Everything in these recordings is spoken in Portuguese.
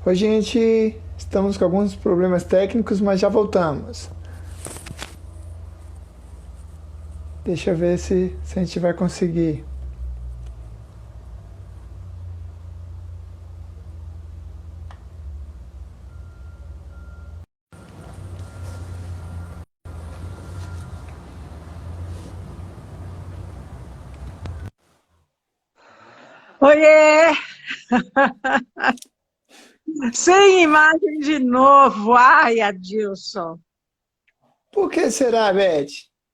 Oi, gente, estamos com alguns problemas técnicos, mas já voltamos. Deixa eu ver se a gente vai conseguir. Oiê! Sem imagem de novo. Ai, Adilson. Por que será, Beth?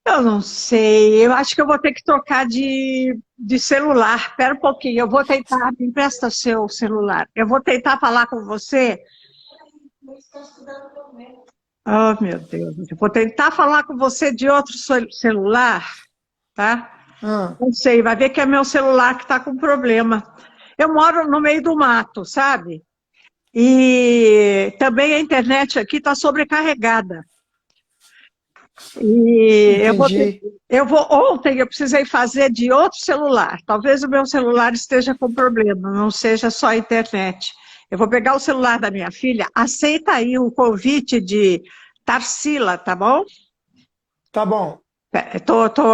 Eu não sei. Eu acho que eu vou ter que trocar de celular. Espera um pouquinho. Eu vou tentar. Me empresta seu celular. Eu vou tentar falar com você. Oh, meu Deus. Eu vou tentar falar com você de outro celular, tá? Ah, Não sei. Vai ver que é meu celular que está com problema. Eu moro no meio do mato, sabe? E também a internet aqui está sobrecarregada. E entendi. ontem eu precisei fazer de outro celular. Talvez o meu celular esteja com problema, não seja só a internet. Eu vou pegar o celular da minha filha. Aceita aí o convite de Tarsila, tá bom? Tá bom,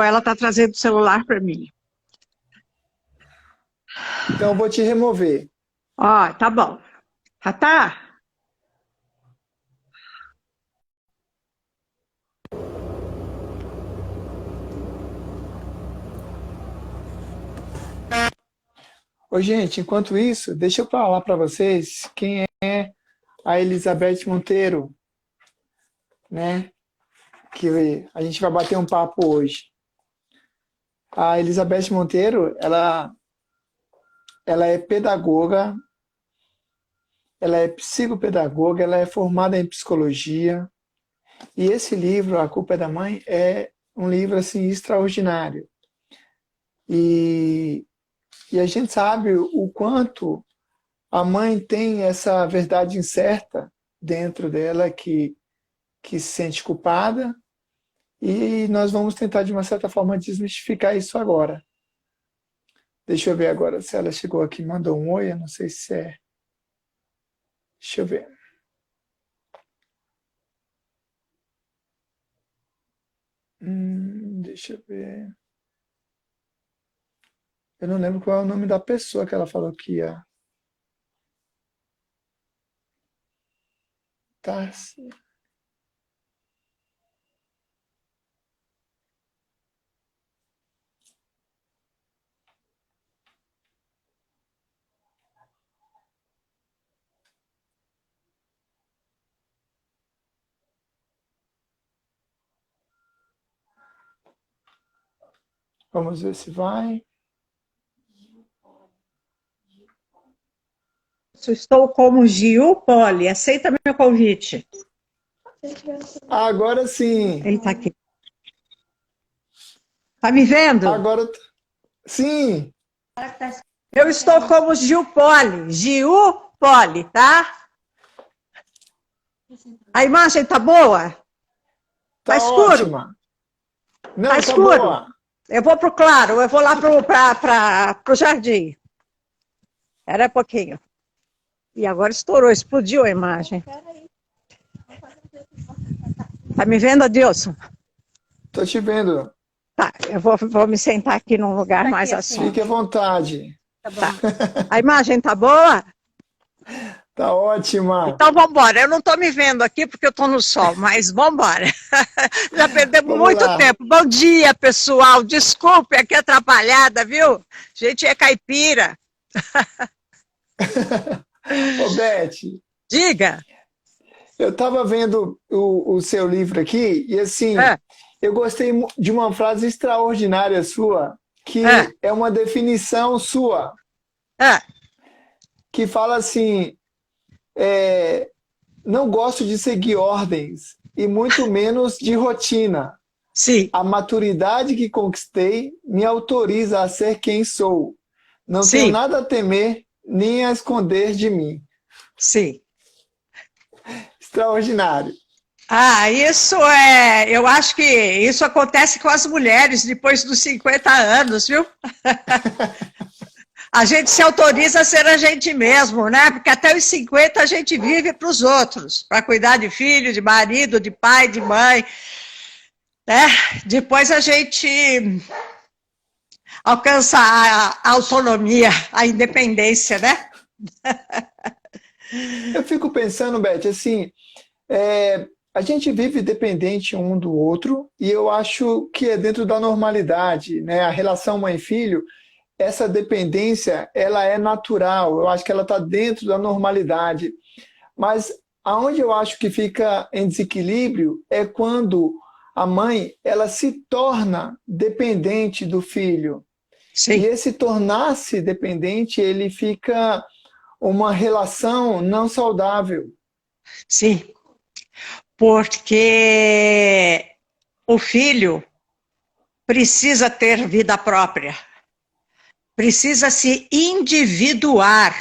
Ela está trazendo o celular para mim. então eu vou te remover. Ó, tá bom. Tá? Oi, gente, enquanto isso, deixa eu falar para vocês quem é a Elizabeth Monteiro, né? Que a gente vai bater um papo hoje. A Elizabeth Monteiro, ela é pedagoga, ela é psicopedagoga, ela é formada em psicologia. E esse livro, A Culpa é da Mãe, é um livro assim extraordinário. E, e a gente sabe o quanto a mãe tem essa verdade incerta dentro dela que se sente culpada. E nós vamos tentar, de uma certa forma, desmistificar isso agora. Deixa eu ver agora se ela chegou aqui e mandou um oi, eu não sei se é. Deixa eu ver. Deixa eu ver. Eu não lembro qual é o nome da pessoa que ela falou que ia. Tá. Vamos ver se vai. Estou como Gil Poli. Aceita meu convite. Agora sim. Ele está aqui. Tá me vendo? Agora sim. Eu estou como Gil Poli, tá? A imagem tá boa? Tá Tá escuro? ótima. Tá Não, tá escuro? boa. Eu vou pro claro, eu vou lá pro jardim. Era um pouquinho. E agora estourou, explodiu a imagem. Tá me vendo, Adilson? Tô te vendo. Tá, eu vou me sentar aqui num lugar mais assim. Fique à vontade. Tá. A imagem tá boa? Tá ótima. Então vamos embora. Eu não estou me vendo aqui porque eu estou no sol, mas vamos embora. Já perdemos Vamos muito lá. tempo. Bom dia, pessoal. Desculpe aqui atrapalhada, viu? A gente é caipira. Ô, Beth, Diga. eu tava vendo o seu livro aqui e assim, É, eu gostei de uma frase extraordinária sua, é, que é uma definição sua, é. que fala assim: é, não gosto de seguir ordens e muito menos de rotina. Sim, A maturidade que conquistei me autoriza a ser quem sou. Não tenho sim, nada a temer nem a esconder de mim. sim. Extraordinário. Ah, eu acho que isso acontece com as mulheres depois dos 50 anos, viu? A gente se autoriza a ser a gente mesmo, né? Porque até os 50 a gente vive para os outros, para cuidar de filho, de marido, de pai, de mãe, né? Depois a gente alcança a autonomia, a independência, né? Eu fico pensando, Beth, assim, a gente vive dependente um do outro e eu acho que é dentro da normalidade, né? A relação mãe-filho, essa dependência, ela é natural, eu acho que ela está dentro da normalidade. Mas aonde eu acho que fica em desequilíbrio é quando a mãe, ela se torna dependente do filho. E Sim, esse tornar-se dependente, ele fica uma relação não saudável. sim. Porque o filho precisa ter vida própria, precisa se individuar.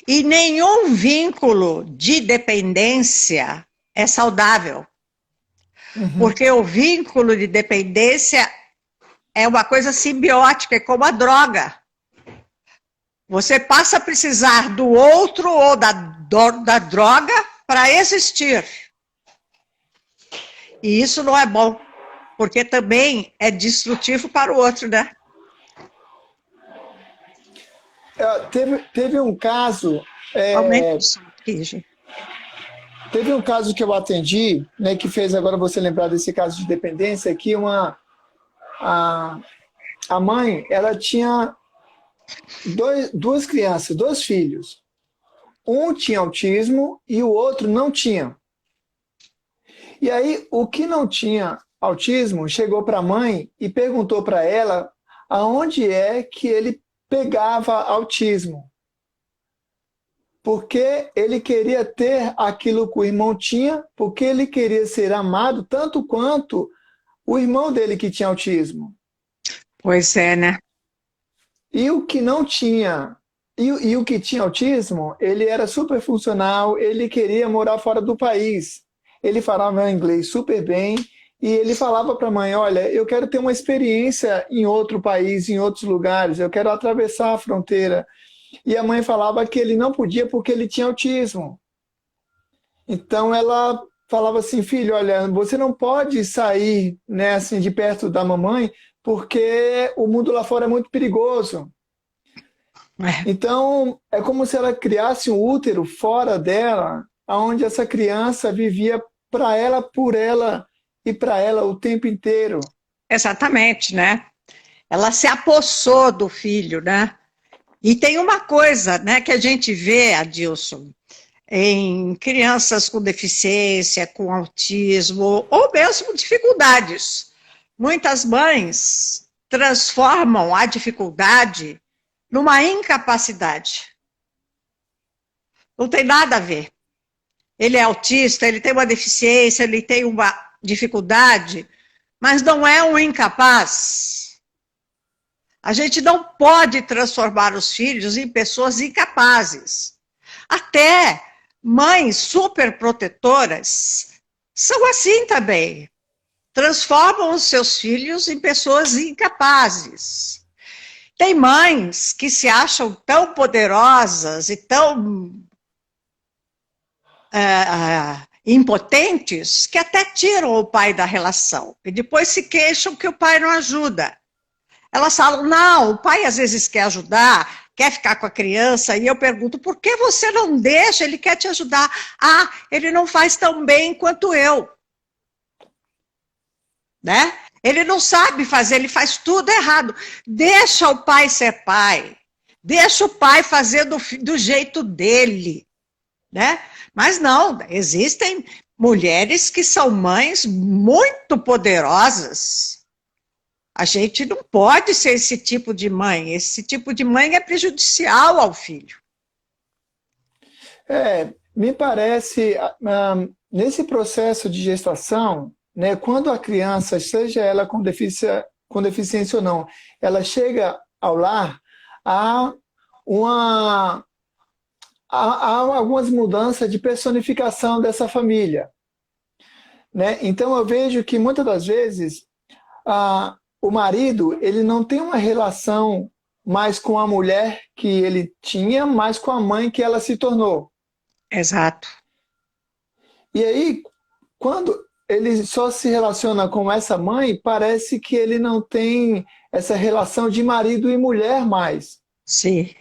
E nenhum vínculo de dependência é saudável, Uhum. porque o vínculo de dependência é uma coisa simbiótica, é como a droga. Você passa a precisar do outro ou da droga para existir. E isso não é bom, porque também é destrutivo para o outro, né? Teve um caso, Aumenta o som aqui, gente. que eu atendi, né, que fez agora você lembrar desse caso de dependência, que a, a mãe, ela tinha duas crianças, dois filhos. Um tinha autismo e o outro não tinha. E aí, o que não tinha autismo chegou para a mãe e perguntou para ela aonde é que ele pegava autismo. Porque ele queria ter aquilo que o irmão tinha, porque ele queria ser amado tanto quanto o irmão dele que tinha autismo. Pois é, né? E o que não tinha, e o que tinha autismo, ele era super funcional, ele queria morar fora do país. Ele falava inglês super bem, e ele falava para a mãe, olha, eu quero ter uma experiência em outro país, em outros lugares, eu quero atravessar a fronteira. E a mãe falava que ele não podia porque ele tinha autismo. Então ela falava assim, filho, olha, você não pode sair, né, assim, de perto da mamãe, porque o mundo lá fora é muito perigoso. É, Então é como se ela criasse um útero fora dela, onde essa criança vivia para ela, por ela e para ela o tempo inteiro. exatamente, né? Ela se apossou do filho, né? E tem uma coisa, né, que a gente vê, Adilson, em crianças com deficiência, com autismo, ou mesmo dificuldades. Muitas mães transformam a dificuldade numa incapacidade. Não tem nada a ver. Ele é autista, ele tem uma deficiência, ele tem uma dificuldade, mas não é um incapaz. A gente não pode transformar os filhos em pessoas incapazes. Até mães superprotetoras são assim também. Transformam os seus filhos em pessoas incapazes. Tem mães que se acham tão poderosas e tão impotentes que até tiram o pai da relação e depois se queixam que o pai não ajuda. Elas falam, não, o pai às vezes quer ajudar, quer ficar com a criança, e eu pergunto, por que você não deixa? Ele quer te ajudar. Ah, ele não faz tão bem quanto eu. Né? Ele não sabe fazer, ele faz tudo errado. Deixa o pai ser pai. Deixa o pai fazer do jeito dele. Né? Mas não, existem mulheres que são mães muito poderosas. A gente não pode ser esse tipo de mãe. Esse tipo de mãe é prejudicial ao filho. Me parece, nesse processo de gestação, né, quando a criança, seja ela com deficiência ou não, ela chega ao lar, há, uma, há algumas mudanças de personificação dessa família. Né? Então eu vejo que muitas das vezes o marido ele não tem uma relação, mais com a mulher que ele tinha, mais com a mãe que ela se tornou. Exato. E aí, quando ele só se relaciona com essa mãe, parece que ele não tem essa relação de marido e mulher mais. Sim.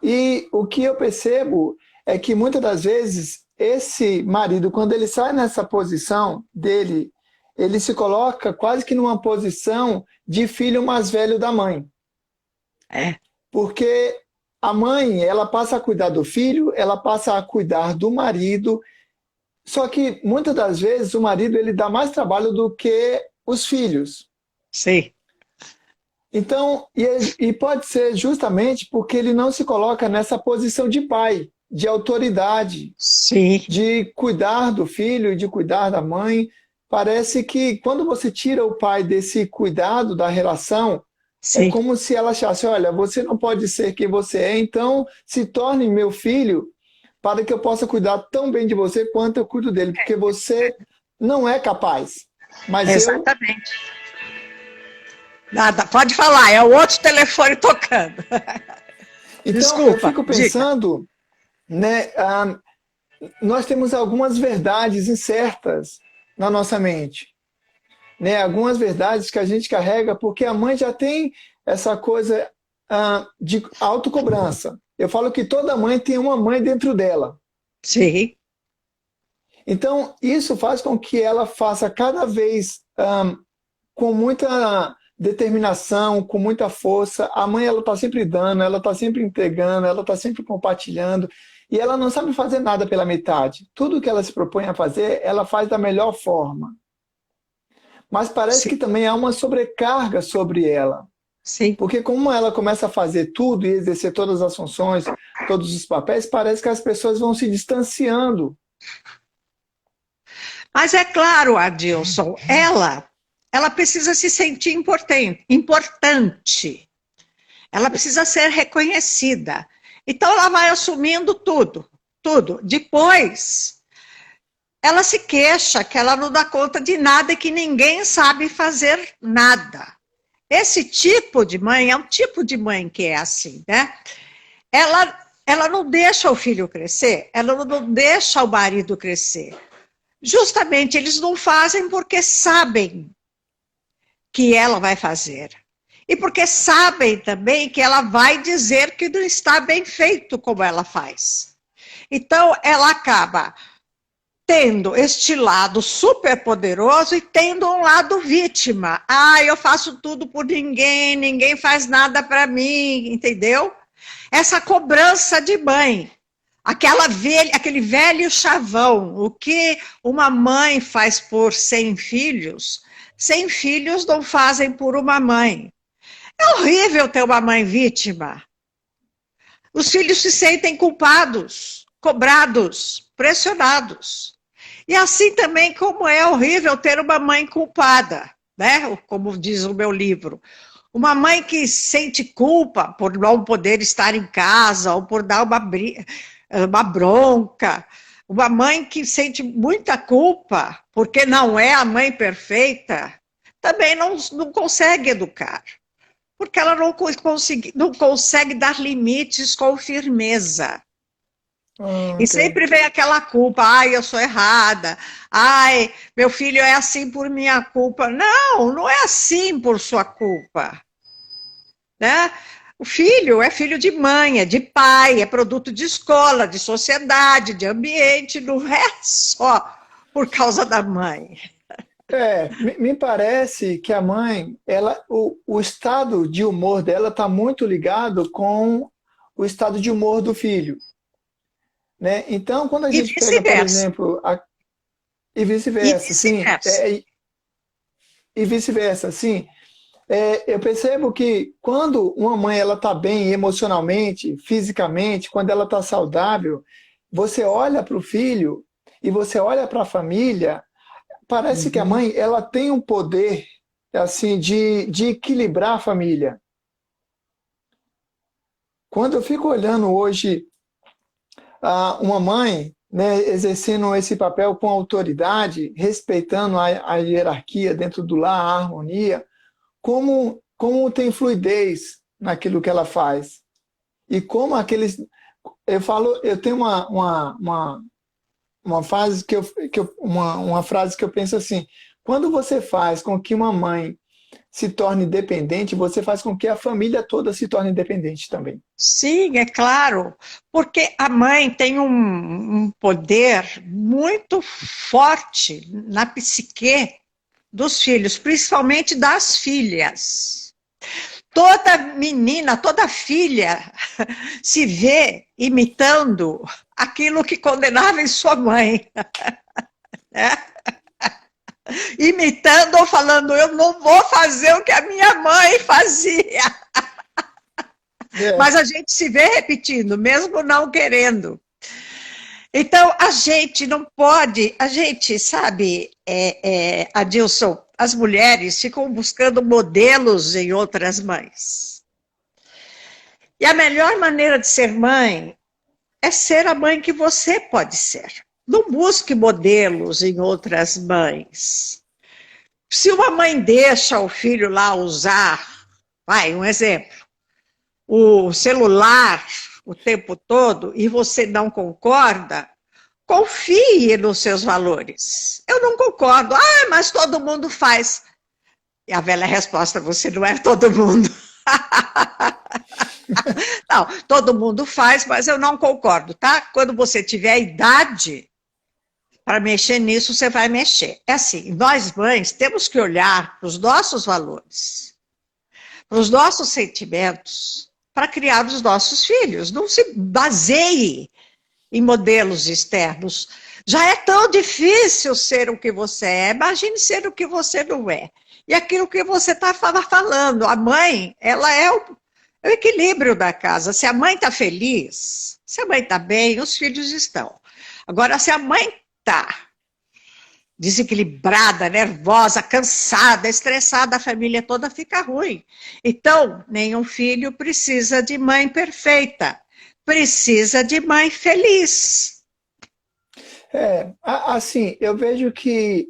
E o que eu percebo é que muitas das vezes esse marido, quando ele sai nessa posição dele, ele se coloca quase que numa posição de filho mais velho da mãe. É. Porque a mãe, ela passa a cuidar do filho, ela passa a cuidar do marido, só que muitas das vezes o marido ele dá mais trabalho do que os filhos. Sim. Então, e pode ser justamente porque ele não se coloca nessa posição de pai, de autoridade, Sim. de cuidar do filho, de cuidar da mãe. Parece que quando você tira o pai desse cuidado da relação, Sim. é como se ela achasse, olha, você não pode ser quem você é, então se torne meu filho para que eu possa cuidar tão bem de você quanto eu cuido dele, porque você não é capaz. Mas exatamente. Nada, pode falar, é o outro telefone tocando. Então, desculpa, eu fico pensando, né, nós temos algumas verdades incertas na nossa mente. Né, algumas verdades que a gente carrega, porque a mãe já tem essa coisa de autocobrança. Eu falo que toda mãe tem uma mãe dentro dela. Sim. Então, isso faz com que ela faça cada vez com muita determinação, com muita força. A mãe, ela está sempre dando, ela está sempre entregando, ela está sempre compartilhando. E ela não sabe fazer nada pela metade. Tudo que ela se propõe a fazer, ela faz da melhor forma. Mas parece que também há uma sobrecarga sobre ela. Sim. Porque como ela começa a fazer tudo e exercer todas as funções, todos os papéis, parece que as pessoas vão se distanciando. Mas é claro, Adilson, ela precisa se sentir importante. Ela precisa ser reconhecida. Então ela vai assumindo tudo. Depois, ela se queixa que ela não dá conta de nada e que ninguém sabe fazer nada. Esse tipo de mãe é um tipo de mãe que é assim, né? Ela não deixa o filho crescer, ela não deixa o marido crescer. Justamente eles não fazem porque sabem que ela vai fazer. E porque sabem também que ela vai dizer que não está bem feito como ela faz. Então, ela acaba tendo este lado super poderoso e tendo um lado vítima. Eu faço tudo por ninguém, ninguém faz nada para mim, entendeu? Essa cobrança de mãe, aquele velho chavão, o que uma mãe faz por 100 filhos não fazem por uma mãe. É horrível ter uma mãe vítima. Os filhos se sentem culpados, cobrados, pressionados. E assim também como é horrível ter uma mãe culpada, né? Como diz o meu livro. Uma mãe que sente culpa por não poder estar em casa ou por dar uma bronca. Uma mãe que sente muita culpa porque não é a mãe perfeita, também não consegue educar. Porque ela não consegue dar limites com firmeza. E sempre vem aquela culpa, eu sou errada, meu filho é assim por minha culpa. Não é assim por sua culpa. Né? O filho é filho de mãe, é de pai, é produto de escola, de sociedade, de ambiente, não é só por causa da mãe. Me parece que a mãe, o estado de humor dela está muito ligado com o estado de humor do filho. Né? Então, quando a gente pega, por exemplo, e vice-versa, sim, e vice-versa, sim, eu percebo que quando uma mãe ela está bem emocionalmente, fisicamente, quando ela está saudável, você olha para o filho e você olha para a família, parece que a mãe ela tem um poder assim de equilibrar a família. Quando eu fico olhando hoje uma mãe, né, exercendo esse papel com autoridade, respeitando a hierarquia dentro do lar, a harmonia, como tem fluidez naquilo que ela faz. E como aqueles... eu tenho uma frase uma frase que eu penso assim: quando você faz com que uma mãe se torne independente, você faz com que a família toda se torne independente também. Sim, é claro, porque a mãe tem um poder muito forte na psique dos filhos, principalmente das filhas. Toda menina, toda filha se vê imitando aquilo que condenava em sua mãe. Né? Imitando ou falando, eu não vou fazer o que a minha mãe fazia. Mas a gente se vê repetindo, mesmo não querendo. Então, a gente não pode, a gente, sabe, Adilson, as mulheres ficam buscando modelos em outras mães. E a melhor maneira de ser mãe é ser a mãe que você pode ser. Não busque modelos em outras mães. Se uma mãe deixa o filho lá usar, um exemplo, o celular o tempo todo e você não concorda, confie nos seus valores. Eu não concordo. Mas todo mundo faz. E a velha resposta, você não é todo mundo. Não, todo mundo faz, mas eu não concordo, tá? Quando você tiver a idade para mexer nisso, você vai mexer. É assim, nós mães temos que olhar para os nossos valores, para os nossos sentimentos, para criar os nossos filhos. Não se baseie em modelos externos. Já é tão difícil ser o que você é, imagine ser o que você não é. E aquilo que você está falando, a mãe, ela é o equilíbrio da casa. Se a mãe está feliz, se a mãe está bem, os filhos estão. Agora, se a mãe está desequilibrada, nervosa, cansada, estressada, a família toda fica ruim. Então, nenhum filho precisa de mãe perfeita, precisa de mãe feliz. Assim, eu vejo que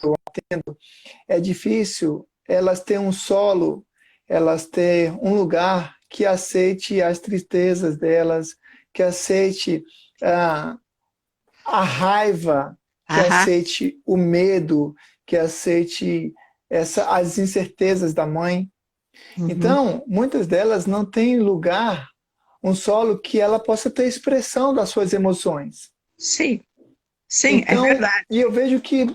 eu atendo, é difícil elas terem um solo, elas terem um lugar que aceite as tristezas delas, que aceite a raiva, que aceite o medo, que aceite as incertezas da mãe. Então, muitas delas não têm lugar, um solo que ela possa ter expressão das suas emoções. Sim, sim, então, é verdade. E eu vejo que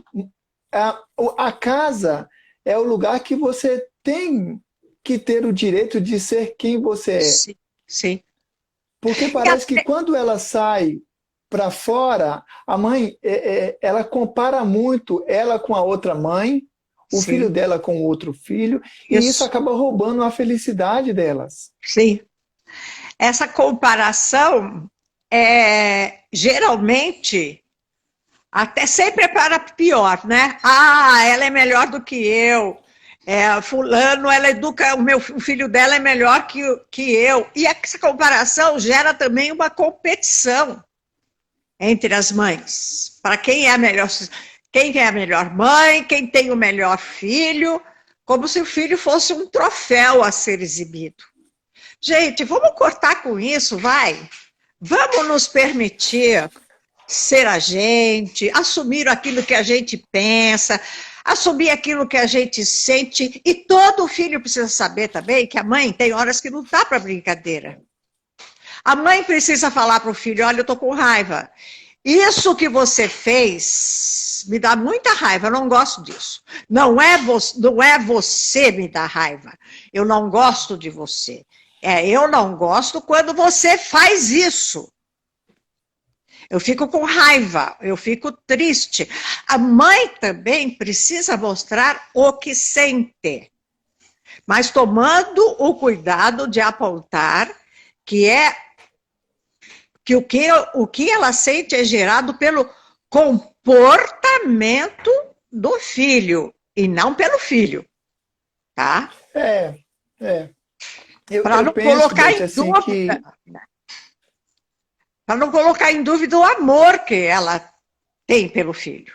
a casa é o lugar que você tem que ter o direito de ser quem você é. Sim, sim. Porque parece que quando ela sai para fora, a mãe, ela compara muito ela com a outra mãe, o Sim. filho dela com o outro filho, e isso acaba roubando a felicidade delas. Sim. Essa comparação, geralmente, até sempre é para pior, né? Ela é melhor do que eu. Fulano, ela educa, o filho dela é melhor que eu. E essa comparação gera também uma competição entre as mães, para quem é a melhor mãe, quem tem o melhor filho, como se o filho fosse um troféu a ser exibido. Gente, vamos cortar com isso, vai? Vamos nos permitir ser a gente, assumir aquilo que a gente pensa, assumir aquilo que a gente sente, e todo filho precisa saber também que a mãe tem horas que não está para brincadeira. A mãe precisa falar para o filho, olha, eu estou com raiva. Isso que você fez me dá muita raiva, eu não gosto disso. Não é você me dá raiva, eu não gosto de você. Eu não gosto quando você faz isso. Eu fico com raiva, eu fico triste. A mãe também precisa mostrar o que sente, mas tomando o cuidado de apontar que o que ela sente é gerado pelo comportamento do filho e não pelo filho, tá? Para não colocar em dúvida. Para não colocar em dúvida o amor que ela tem pelo filho.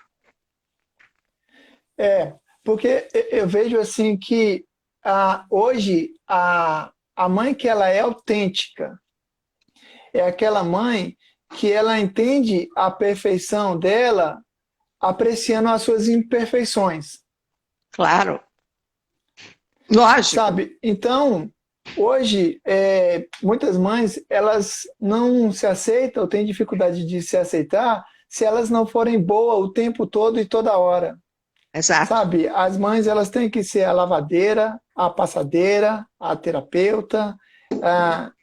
Porque eu vejo assim que hoje, a mãe que ela é autêntica é aquela mãe que ela entende a perfeição dela apreciando as suas imperfeições. Claro. Lógico. Sabe? Então, hoje, muitas mães, elas não se aceitam, têm dificuldade de se aceitar se elas não forem boas o tempo todo e toda hora. Exato. Sabe? As mães, elas têm que ser a lavadeira, a passadeira, a terapeuta.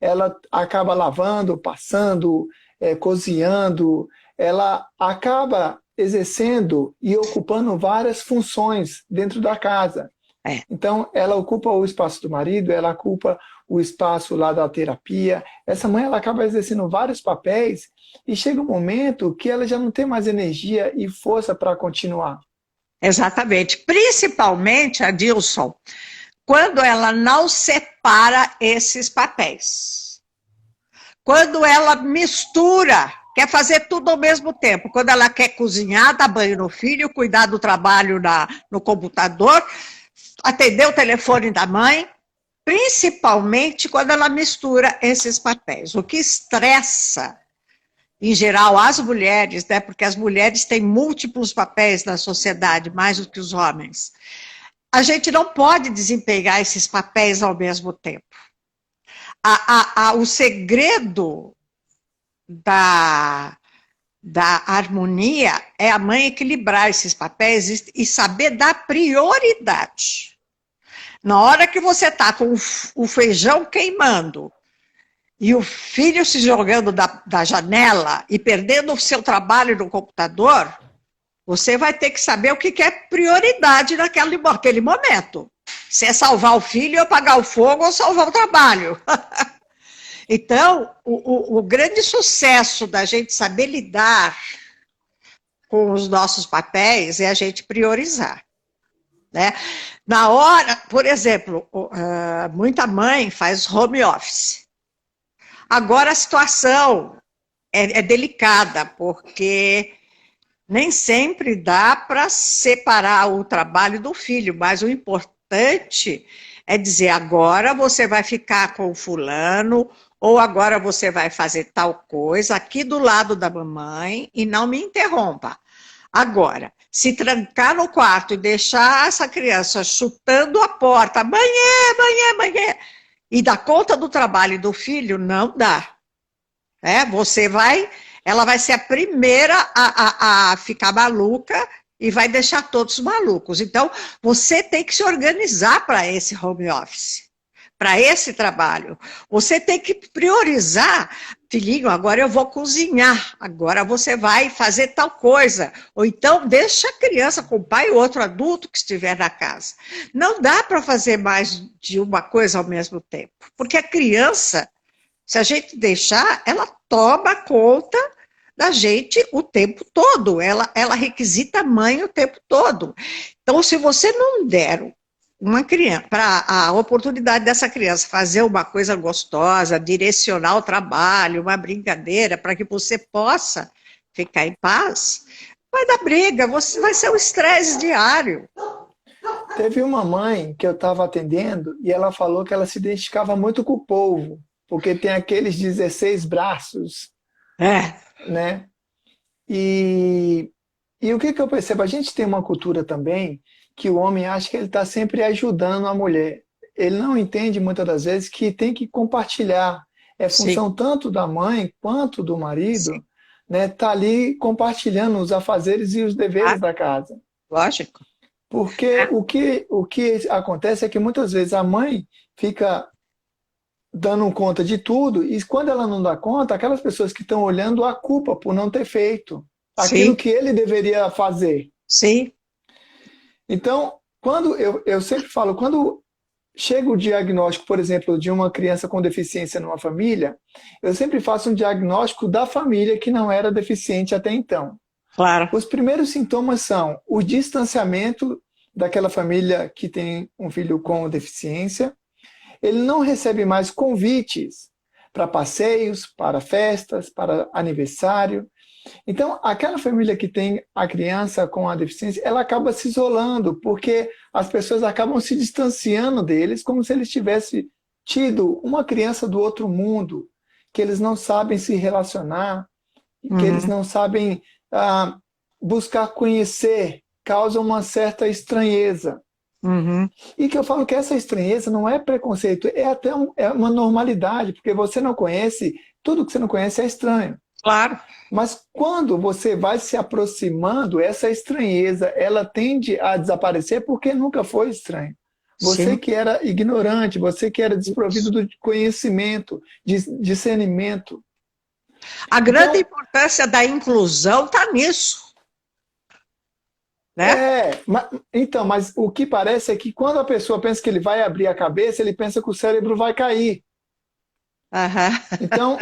Ela acaba lavando, passando, cozinhando. Ela acaba exercendo e ocupando várias funções dentro da casa. Então, ela ocupa o espaço do marido, ela ocupa o espaço lá da terapia. Essa mãe, ela acaba exercendo vários papéis e chega um momento que ela já não tem mais energia e força para continuar. Exatamente. Principalmente, Adilson, quando ela não separa esses papéis. Quando ela mistura, quer fazer tudo ao mesmo tempo. Quando ela quer cozinhar, dar banho no filho, cuidar do trabalho no computador, atender o telefone da mãe, principalmente quando ela mistura esses papéis. O que estressa, em geral, as mulheres, né, porque as mulheres têm múltiplos papéis na sociedade, mais do que os homens. A gente não pode desempenhar esses papéis ao mesmo tempo. O segredo da harmonia é a mãe equilibrar esses papéis e saber dar prioridade. Na hora que você está com o feijão queimando e o filho se jogando da janela e perdendo o seu trabalho no computador, você vai ter que saber o que é prioridade naquele momento. Se é salvar o filho, apagar o fogo ou salvar o trabalho. Então, o grande sucesso da gente saber lidar com os nossos papéis é a gente priorizar. Né? Na hora, por exemplo, muita mãe faz home office. Agora a situação é delicada, porque nem sempre dá para separar o trabalho do filho, mas o importante é dizer, agora você vai ficar com o fulano, ou agora você vai fazer tal coisa aqui do lado da mamãe e não me interrompa. Agora, se trancar no quarto e deixar essa criança chutando a porta, manhã, e dar conta do trabalho do filho, não dá. Ela vai ser a primeira a ficar maluca e vai deixar todos malucos. Então, você tem que se organizar para esse home office, para esse trabalho. Você tem que priorizar. Filhinho, agora eu vou cozinhar, agora você vai fazer tal coisa. Ou então, deixa a criança com o pai ou outro adulto que estiver na casa. Não dá para fazer mais de uma coisa ao mesmo tempo, porque a criança, se a gente deixar, ela toma conta da gente o tempo todo, ela requisita a mãe o tempo todo. Então, se você não der uma criança, para a oportunidade dessa criança fazer uma coisa gostosa, direcionar o trabalho, uma brincadeira, para que você possa ficar em paz, vai dar briga, vai ser um estresse diário. Teve uma mãe que eu estava atendendo e ela falou que ela se identificava muito com o povo, porque tem aqueles 16 braços, né? E o que eu percebo? A gente tem uma cultura também que o homem acha que ele está sempre ajudando a mulher. Ele não entende muitas das vezes que tem que compartilhar. É função tanto da mãe quanto do marido, né? Tá ali compartilhando os afazeres e os deveres da casa. Lógico. Porque o que acontece é que muitas vezes a mãe fica dando conta de tudo, e quando ela não dá conta, aquelas pessoas que estão olhando a culpa por não ter feito aquilo que ele deveria fazer. Sim. Então, quando eu sempre falo, quando chega o diagnóstico, por exemplo, de uma criança com deficiência numa família, eu sempre faço um diagnóstico da família que não era deficiente até então. Claro. Os primeiros sintomas são o distanciamento daquela família que tem um filho com deficiência. Ele não recebe mais convites para passeios, para festas, para aniversário. Então, aquela família que tem a criança com a deficiência, ela acaba se isolando, porque as pessoas acabam se distanciando deles, como se eles tivessem tido uma criança do outro mundo, que eles não sabem se relacionar, que eles Uhum. não sabem buscar conhecer, causa uma certa estranheza. Uhum. E que eu falo que essa estranheza não é preconceito, é até é uma normalidade, porque você não conhece, tudo que você não conhece é estranho. Claro. Mas quando você vai se aproximando, essa estranheza, ela tende a desaparecer porque nunca foi estranho. Você Sim. que era ignorante, você que era desprovido do conhecimento, de discernimento. A grande Então, importância da inclusão está nisso, né? mas o que parece é que quando a pessoa pensa que ele vai abrir a cabeça, ele pensa que o cérebro vai cair. Aham. Então,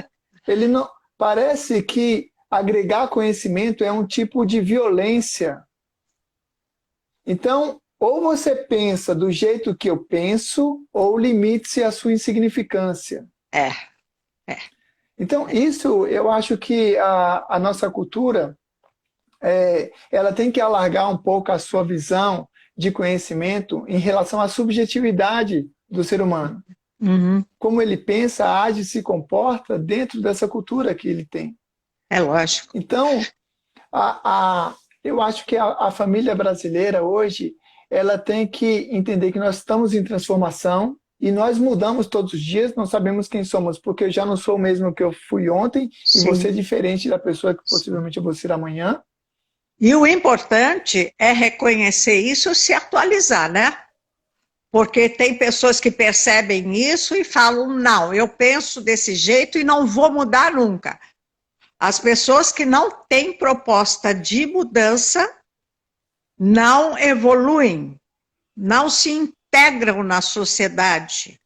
ele não parece que agregar conhecimento é um tipo de violência. Então, ou você pensa do jeito que eu penso, ou limite-se à sua insignificância. É, é. Então, isso eu acho que a nossa cultura ela tem que alargar um pouco a sua visão de conhecimento em relação à subjetividade do ser humano. Uhum. Como ele pensa, age e se comporta dentro dessa cultura que ele tem. É lógico. Então, eu acho que a família brasileira hoje ela tem que entender que nós estamos em transformação e nós mudamos todos os dias, não sabemos quem somos, porque eu já não sou o mesmo que eu fui ontem e você Sim. é diferente da pessoa que possivelmente eu vou ser amanhã. E o importante é reconhecer isso e se atualizar, né? Porque tem pessoas que percebem isso e falam, não, eu penso desse jeito e não vou mudar nunca. As pessoas que não têm proposta de mudança não evoluem, não se integram na sociedade.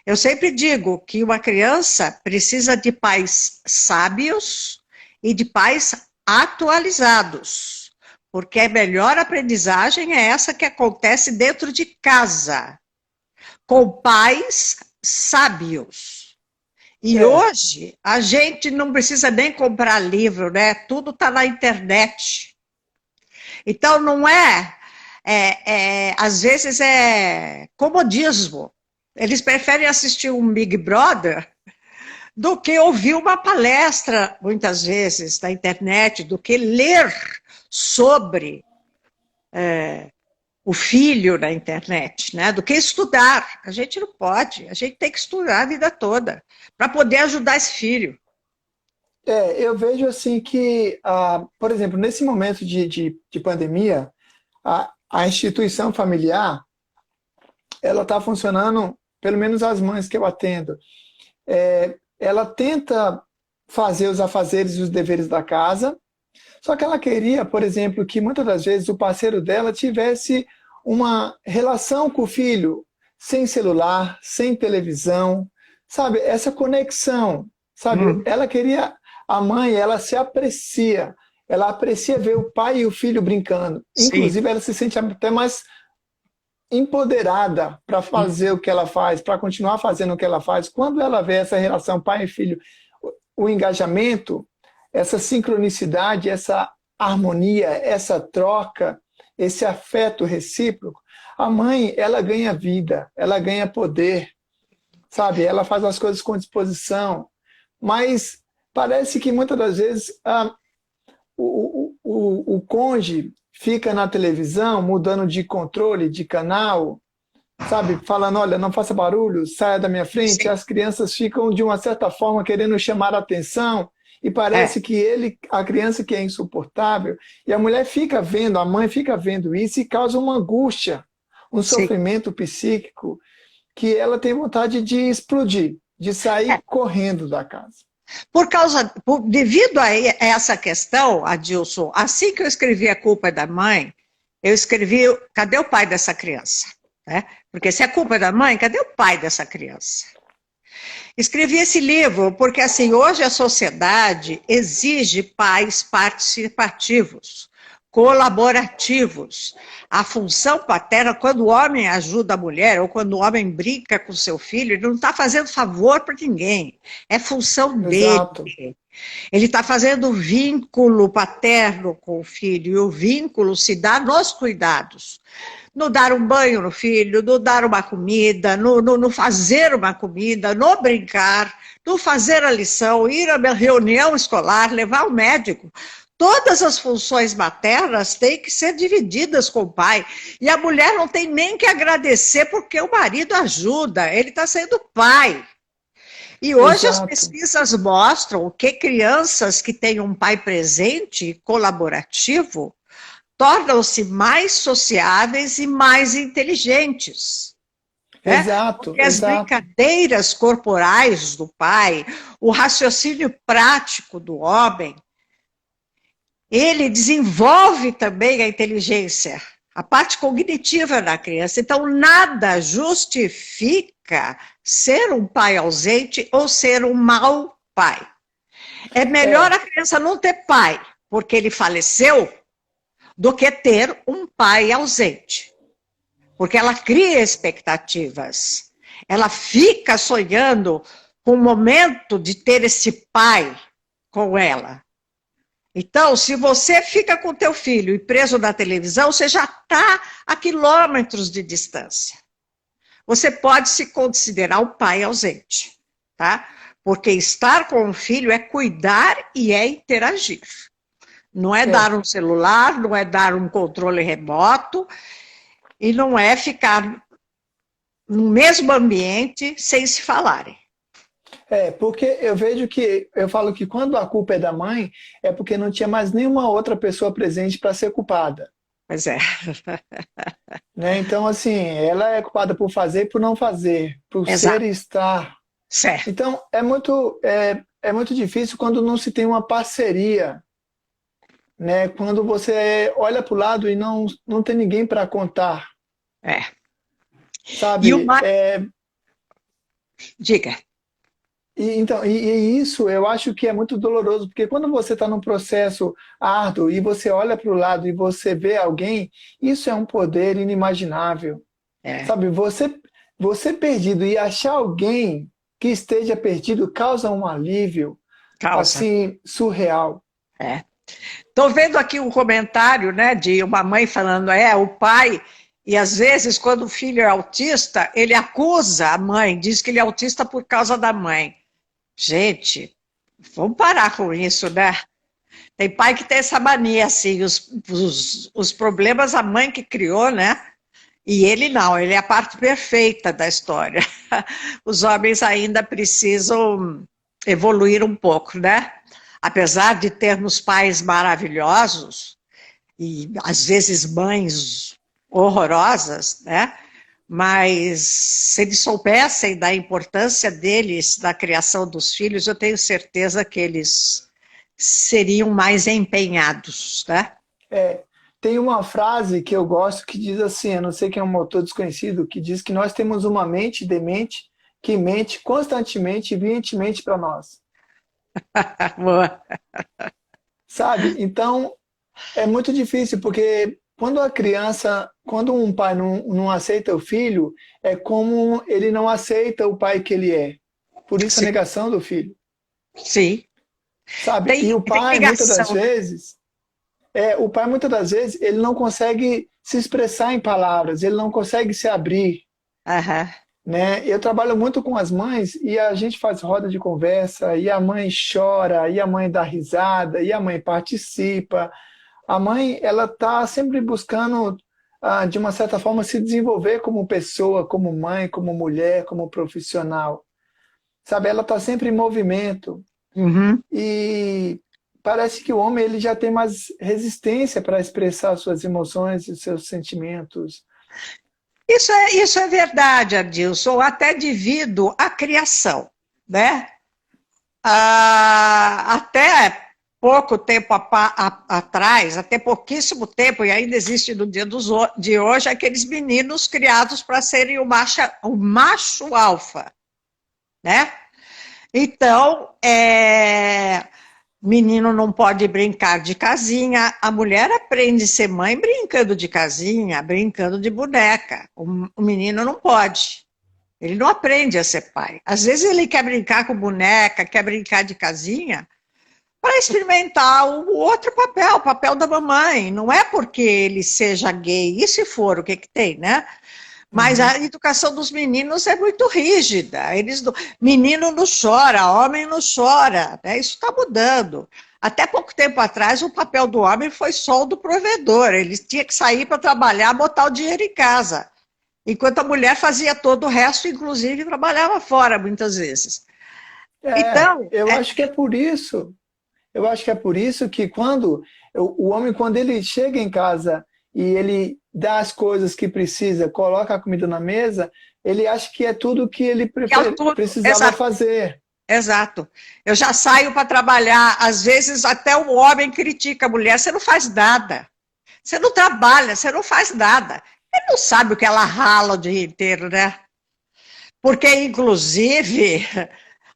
Eu sempre digo que uma criança precisa de pais sábios e de pais atualizados, porque a melhor aprendizagem é essa que acontece dentro de casa, com pais sábios. E É, hoje a gente não precisa nem comprar livro, né? Tudo está na internet. Então não às vezes é comodismo. Eles preferem assistir um Big Brother do que ouvir uma palestra, muitas vezes, na internet, do que ler sobre o filho na internet, né? Do que estudar. A gente não pode, a gente tem que estudar a vida toda para poder ajudar esse filho. eu vejo assim que, por exemplo, nesse momento de pandemia, a instituição familiar ela está funcionando, pelo menos as mães que eu atendo, ela tenta fazer os afazeres e os deveres da casa, só que ela queria, por exemplo, que muitas das vezes o parceiro dela tivesse uma relação com o filho, sem celular, sem televisão, sabe? Essa conexão, sabe? Uhum. Ela queria, a mãe, ela aprecia ver o pai e o filho brincando. Sim. Inclusive, ela se sente até mais empoderada para fazer o que ela faz, para continuar fazendo o que ela faz. Quando ela vê essa relação pai e filho, o engajamento, essa sincronicidade, essa harmonia, essa troca, esse afeto recíproco, a mãe, ela ganha vida, ela ganha poder, sabe? Ela faz as coisas com disposição, mas parece que muitas das vezes o cônjuge fica na televisão mudando de controle, de canal, sabe? Falando, olha, não faça barulho, saia da minha frente. Sim. As crianças ficam, de uma certa forma, querendo chamar a atenção e É, parece que a criança que é insuportável, e a mulher fica vendo, a mãe fica vendo isso e causa uma angústia, um sim. sofrimento psíquico que ela tem vontade de explodir, de sair É. correndo da casa. Devido a essa questão, Adilson, assim que eu escrevi A Culpa é da Mãe, eu escrevi, cadê o pai dessa criança? Né? Porque se a culpa é da mãe, cadê o pai dessa criança? Escrevi esse livro porque, assim, hoje a sociedade exige pais participativos, colaborativos. A função paterna, quando o homem ajuda a mulher, ou quando o homem brinca com seu filho, ele não está fazendo favor para ninguém. É função dele. Exato. Ele está fazendo vínculo paterno com o filho, e o vínculo se dá nos cuidados. No dar um banho no filho, no dar uma comida, no fazer uma comida, no brincar, no fazer a lição, ir a uma reunião escolar, levar ao médico. Todas as funções maternas têm que ser divididas com o pai. E a mulher não tem nem que agradecer porque o marido ajuda, ele está sendo pai. E hoje as Exato. pesquisas mostram que crianças que têm um pai presente, colaborativo, tornam-se mais sociáveis e mais inteligentes. Né? Exato, Porque as exato. brincadeiras corporais do pai, o raciocínio prático do homem, ele desenvolve também a inteligência, a parte cognitiva da criança. Então, nada justifica ser um pai ausente ou ser um mau pai. É melhor a criança não ter pai, porque ele faleceu, do que ter um pai ausente. Porque ela cria expectativas. Ela fica sonhando com o momento de ter esse pai com ela. Então, se você fica com teu filho e preso na televisão, você já está a quilômetros de distância. Você pode se considerar um pai ausente, tá? Porque estar com o filho é cuidar e é interagir. Não é dar um celular, não é dar um controle remoto, e não é ficar no mesmo ambiente sem se falarem. Porque eu vejo que, eu falo que quando a culpa é da mãe, é porque não tinha mais nenhuma outra pessoa presente para ser culpada. Pois é. Né? Então, assim, ela é culpada por fazer e por não fazer, por ser e estar. Certo. Então, é muito difícil quando não se tem uma parceria, né? Quando você olha para o lado e não tem ninguém para contar. Sabe? Diga. E isso eu acho que é muito doloroso, porque quando você está num processo árduo e você olha para o lado e você vê alguém, isso é um poder inimaginável. Sabe, você perdido e achar alguém que esteja perdido causa um alívio assim, surreal. Estou vendo aqui um comentário, né, de uma mãe falando, o pai... E, às vezes, quando o filho é autista, ele acusa a mãe, diz que ele é autista por causa da mãe. Gente, vamos parar com isso, né? Tem pai que tem essa mania, assim, os problemas a mãe que criou, né? E ele não, ele é a parte perfeita da história. Os homens ainda precisam evoluir um pouco, né? Apesar de termos pais maravilhosos, e às vezes mães horrorosas, né? Mas se eles soubessem da importância deles na criação dos filhos, eu tenho certeza que eles seriam mais empenhados, né? Tem uma frase que eu gosto que diz assim, eu não sei quem é um autor desconhecido, que diz que nós temos uma mente demente que mente constantemente e veementemente para nós. Boa. Sabe? Então, é muito difícil, porque quando um pai não aceita o filho, é como ele não aceita o pai que ele é. Por isso a negação do filho. Sim. Sabe? E o pai, muitas das vezes, ele não consegue se expressar em palavras, ele não consegue se abrir. Né? Eu trabalho muito com as mães e a gente faz roda de conversa, e a mãe chora, e a mãe dá risada, e a mãe participa. A mãe, ela está sempre buscando, de uma certa forma, se desenvolver como pessoa, como mãe, como mulher, como profissional. Sabe, ela está sempre em movimento. E parece que o homem ele já tem mais resistência para expressar suas emoções e seus sentimentos. Isso é verdade, Adilson, até devido à criação, né? Até pouco tempo atrás, até pouquíssimo tempo, e ainda existe no dia de hoje, aqueles meninos criados para serem o macho alfa, né? Então, menino não pode brincar de casinha, a mulher aprende a ser mãe brincando de casinha, brincando de boneca. O menino não pode. Ele não aprende a ser pai. Às vezes ele quer brincar com boneca, quer brincar de casinha, para experimentar o outro papel, o papel da mamãe. Não é porque ele seja gay, e se for, o que que tem, né? Mas a educação dos meninos é muito rígida. Menino não chora, homem não chora, né? Isso está mudando. Até pouco tempo atrás, o papel do homem foi só o do provedor. Ele tinha que sair para trabalhar, botar o dinheiro em casa. Enquanto a mulher fazia todo o resto, inclusive trabalhava fora, muitas vezes. Então, eu acho que é por isso. Eu acho que é por isso que quando o homem, quando ele chega em casa e ele dá as coisas que precisa, coloca a comida na mesa, ele acha que é tudo que ele precisava exato, fazer. Exato. Eu já saio para trabalhar, às vezes até o homem critica a mulher, você não faz nada. Você não trabalha, você não faz nada. Ele não sabe o que ela rala o dia inteiro, né? Porque, inclusive,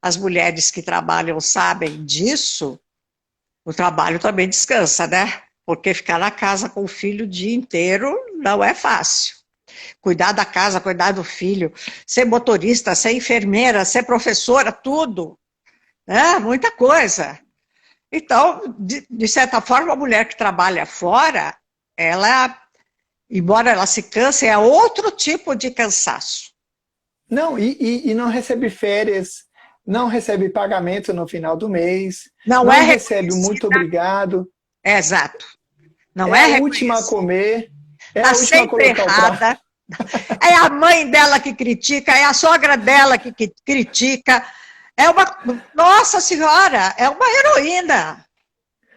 as mulheres que trabalham sabem disso, o trabalho também descansa, né? Porque ficar na casa com o filho o dia inteiro não é fácil. Cuidar da casa, cuidar do filho, ser motorista, ser enfermeira, ser professora, tudo. Né? Muita coisa. Então, de certa forma, a mulher que trabalha fora, ela, embora ela se canse, é outro tipo de cansaço. Não, e não recebe férias, não recebe pagamento no final do mês, Não não é recebe muito obrigado. Exato. Não É é a última a comer, é Está a última a sempre colocar o prato. errada. É a mãe dela que critica, é a sogra dela que critica. É uma. Nossa Senhora, é uma heroína.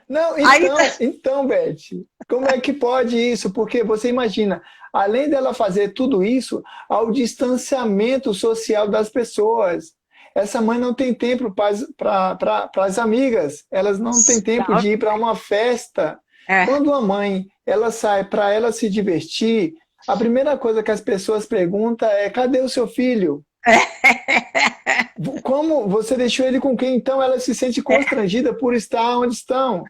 Não, Aí, então, Beth, como é que pode isso? Porque você imagina, além dela fazer tudo isso, ao distanciamento social das pessoas. Essa mãe não tem tempo para as amigas, elas não têm tempo de ir para uma festa. é, Quando a mãe ela sai para ela se divertir, a primeira coisa que as pessoas perguntam é: cadê o seu filho? Como você deixou ele com quem? Então ela se sente constrangida por estar onde estão.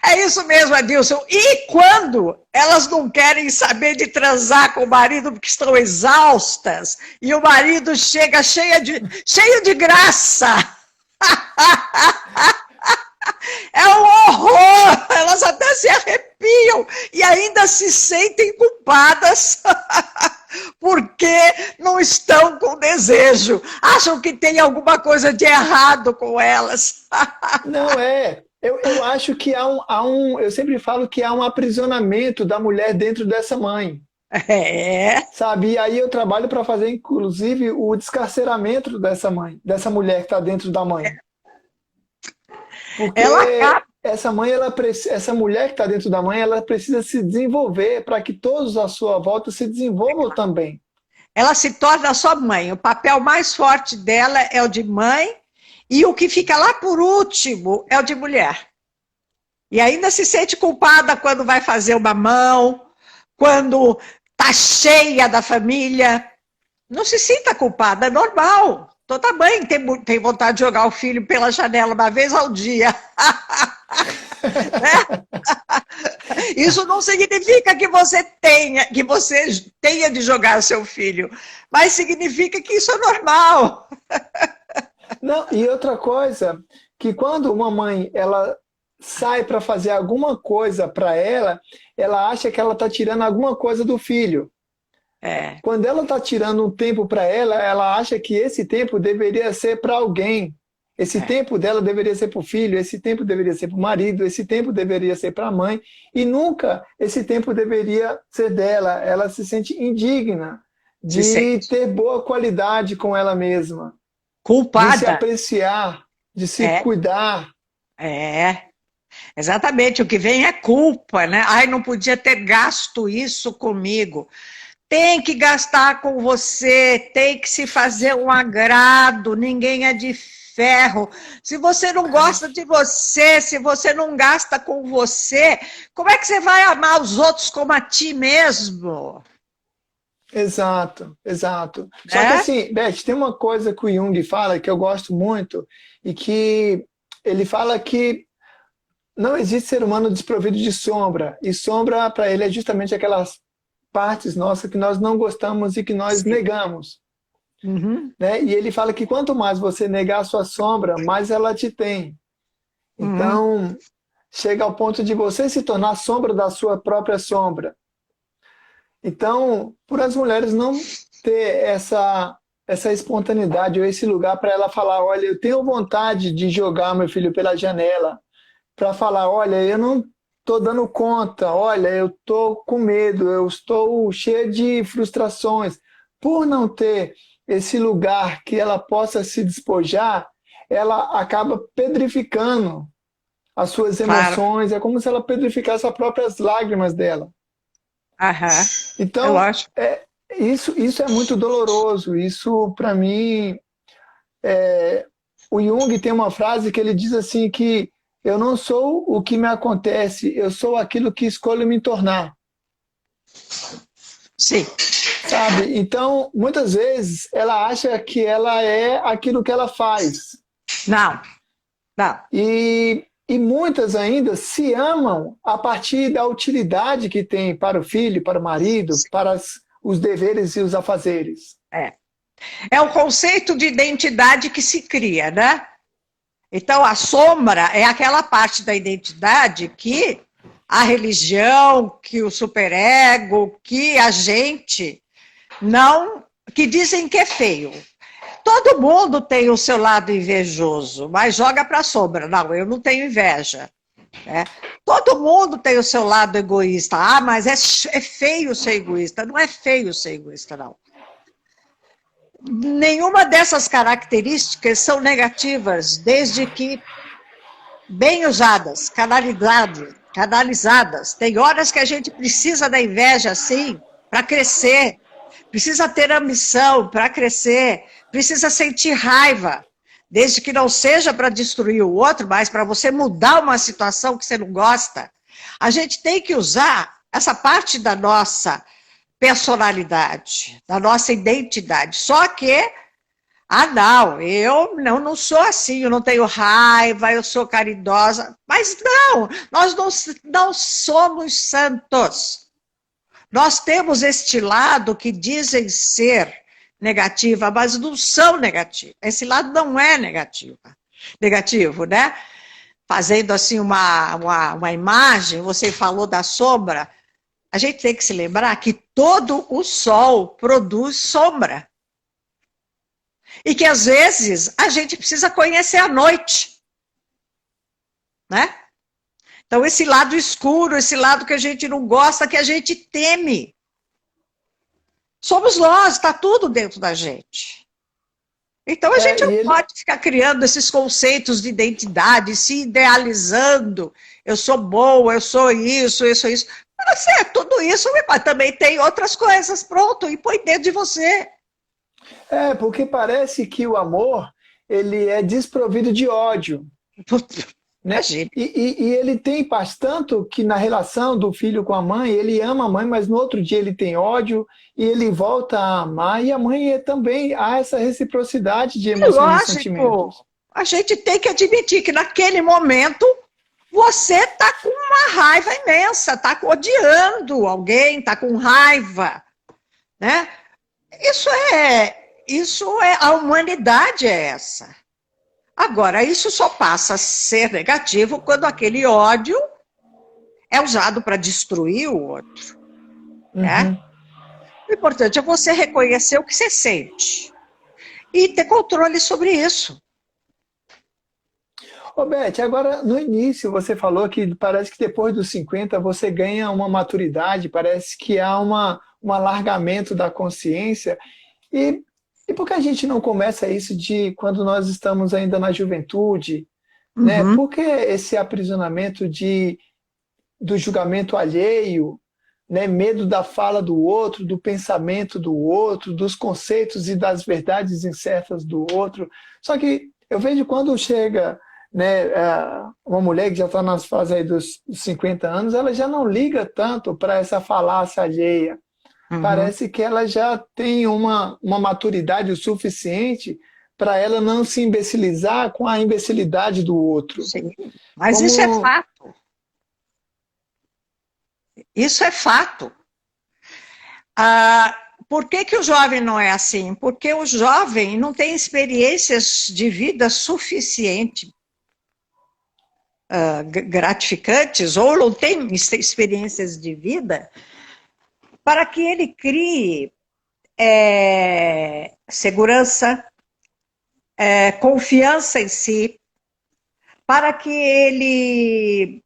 é isso mesmo, Adilson. E quando elas não querem saber de transar com o marido porque estão exaustas e o marido chega cheio de graça. É um horror! Elas até se arrepiam e ainda se sentem culpadas porque não estão com desejo. Acham que tem alguma coisa de errado com elas. Não é. Eu acho que eu sempre falo que há um aprisionamento da mulher dentro dessa mãe. É. Sabe? E aí eu trabalho para fazer, inclusive, o descarceramento dessa mãe, dessa mulher que está dentro da mãe. Porque essa mãe, essa mulher que está dentro da mãe, ela precisa se desenvolver para que todos à sua volta se desenvolvam também. Ela se torna sua mãe. O papel mais forte dela é o de mãe e o que fica lá por último é o de mulher. E ainda se sente culpada quando vai fazer uma mão, quando está cheia da família. Não se sinta culpada, é normal. Toda mãe tem vontade de jogar o filho pela janela uma vez ao dia. Isso não significa que você tenha de jogar o seu filho, mas significa que isso é normal. Não, e outra coisa, que quando uma mãe ela sai para fazer alguma coisa para ela, ela acha que ela está tirando alguma coisa do filho. É. Quando ela está tirando um tempo para ela, ela acha que esse tempo deveria ser para alguém. Esse tempo dela deveria ser para o filho, esse tempo deveria ser para o marido, esse tempo deveria ser para a mãe, e nunca esse tempo deveria ser dela. Ela se sente indigna de ter boa qualidade com ela mesma. Culpada. De se apreciar, de se cuidar. Exatamente. O que vem é culpa, né? Ai, não podia ter gasto isso comigo. Tem que gastar com você, tem que se fazer um agrado, ninguém é de ferro. Se você não gosta de você, se você não gasta com você, como é que você vai amar os outros como a ti mesmo? Exato, exato. Só que assim, Beth, tem uma coisa que o Jung fala que eu gosto muito e que ele fala que não existe ser humano desprovido de sombra, e sombra para ele é justamente aquelas partes nossas que nós não gostamos e que nós Sim. negamos. Uhum. Né? E ele fala que quanto mais você negar a sua sombra, mais ela te tem. Uhum. Então, chega ao ponto de você se tornar a sombra da sua própria sombra. Então, por as mulheres não ter essa espontaneidade ou esse lugar para ela falar, olha, eu tenho vontade de jogar meu filho pela janela, para falar, olha, eu não estou dando conta, olha, eu estou com medo, eu estou cheia de frustrações. Por não ter esse lugar que ela possa se despojar, ela acaba pedrificando as suas Claro. emoções, é como se ela pedrificasse as próprias lágrimas dela. Aham. É Então, lógico. isso é muito doloroso. Isso, para mim, o Jung tem uma frase que ele diz assim que eu não sou o que me acontece, eu sou aquilo que escolho me tornar. Sim. Sabe? Então, muitas vezes, ela acha que ela é aquilo que ela faz. Não, não. E muitas ainda se amam a partir da utilidade que tem para o filho, para o marido, para os deveres e os afazeres. É. É o conceito de identidade que se cria, né? Então, a sombra é aquela parte da identidade que a religião, que o superego, que a gente não... que dizem que é feio. Todo mundo tem o seu lado invejoso, mas joga para a sombra. Não, eu não tenho inveja. Né? Todo mundo tem o seu lado egoísta. Ah, mas é feio ser egoísta. Não é feio ser egoísta, não. Nenhuma dessas características são negativas, desde que bem usadas, canalizadas. Tem horas que a gente precisa da inveja, sim, para crescer. Precisa ter ambição para crescer. Precisa sentir raiva. Desde que não seja para destruir o outro, mas para você mudar uma situação que você não gosta. A gente tem que usar essa parte da nossa personalidade, da nossa identidade. Só que, não, eu não sou assim, eu não tenho raiva, eu sou caridosa. Mas não, nós não somos santos. Nós temos este lado que dizem ser negativa, mas não são negativos. Esse lado não é negativo, né? Fazendo assim uma imagem, você falou da sombra, a gente tem que se lembrar que todo o sol produz sombra. E que às vezes a gente precisa conhecer a noite, né? Então esse lado escuro, esse lado que a gente não gosta, que a gente teme. Somos nós, está tudo dentro da gente. Então a gente não pode ficar criando esses conceitos de identidade, se idealizando. Eu sou boa, eu sou isso, eu sou isso. Mas tudo isso, mas também tem outras coisas, pronto, e põe dentro de você. Porque parece que o amor, ele é desprovido de ódio. Né? E ele tem paz tanto que na relação do filho com a mãe, ele ama a mãe, mas no outro dia ele tem ódio e ele volta a amar, e a mãe também há essa reciprocidade de emoções e sentimentos. A gente tem que admitir que naquele momento você está com uma raiva imensa, está odiando alguém, está com raiva, né? Isso é a humanidade é essa. Agora, isso só passa a ser negativo quando aquele ódio é usado para destruir o outro. Né? O importante é você reconhecer o que você sente e ter controle sobre isso. Ô, Beth, agora no início você falou que parece que depois dos 50 você ganha uma maturidade, parece que há um alargamento da consciência. E por que a gente não começa isso de quando nós estamos ainda na juventude? Né? Por que esse aprisionamento do julgamento alheio, né? Medo da fala do outro, do pensamento do outro, dos conceitos e das verdades incertas do outro? Só que eu vejo quando chega, né, uma mulher que já está nas fases aí dos 50 anos, ela já não liga tanto para essa falácia alheia. Parece que ela já tem uma maturidade o suficiente para ela não se imbecilizar com a imbecilidade do outro. Sim, mas Como... isso é fato. Isso é fato. Por que que o jovem não é assim? Porque o jovem não tem experiências de vida suficiente, gratificantes, ou não tem experiências de vida para que ele crie segurança, confiança em si, para que ele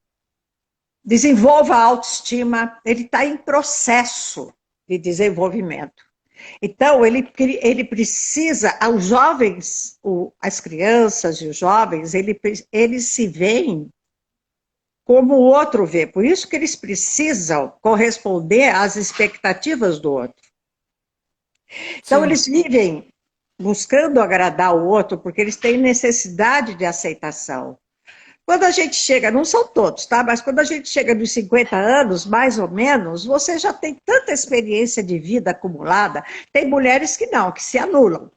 desenvolva a autoestima. Ele está em processo de desenvolvimento. Então, ele precisa, os jovens, as crianças e os jovens, eles se veem como o outro vê. Por isso que eles precisam corresponder às expectativas do outro. Então, Sim. eles vivem buscando agradar o outro porque eles têm necessidade de aceitação. Quando a gente chega, não são todos, tá? Mas quando a gente chega nos 50 anos, mais ou menos, você já tem tanta experiência de vida acumulada. Tem mulheres que não, que se anulam.